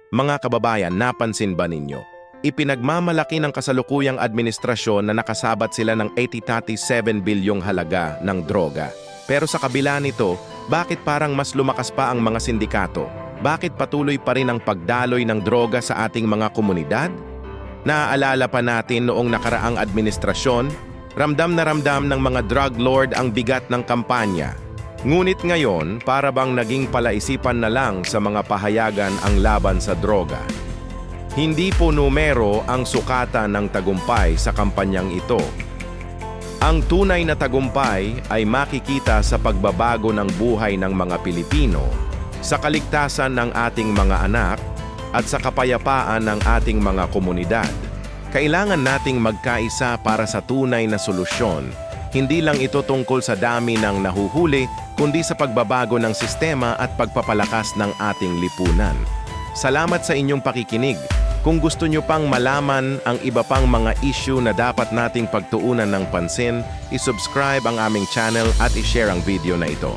Mga kababayan, napansin ba ninyo? Ipinagmamalaki ng kasalukuyang administrasyon na nakasabat sila ng 87 bilyong halaga ng droga. Pero sa kabila nito, bakit parang mas lumakas pa ang mga sindikato? Bakit patuloy pa rin ang pagdaloy ng droga sa ating mga komunidad? Naaalala pa natin noong nakaraang administrasyon, ramdam na ramdam ng mga drug lord ang bigat ng kampanya. Ngunit ngayon, para bang naging palaisipan na lang sa mga pahayagan ang laban sa droga. Hindi po numero ang sukatan ng tagumpay sa kampanyang ito. Ang tunay na tagumpay ay makikita sa pagbabago ng buhay ng mga Pilipino, sa kaligtasan ng ating mga anak, at sa kapayapaan ng ating mga komunidad. Kailangan nating magkaisa para sa tunay na solusyon. Hindi lang ito tungkol sa dami ng nahuhuli, kundi sa pagbabago ng sistema at pagpapalakas ng ating lipunan. Salamat sa inyong pakikinig. Kung gusto nyo pang malaman ang iba pang mga issue na dapat nating pagtuunan ng pansin, isubscribe ang aming channel at ishare ang video na ito.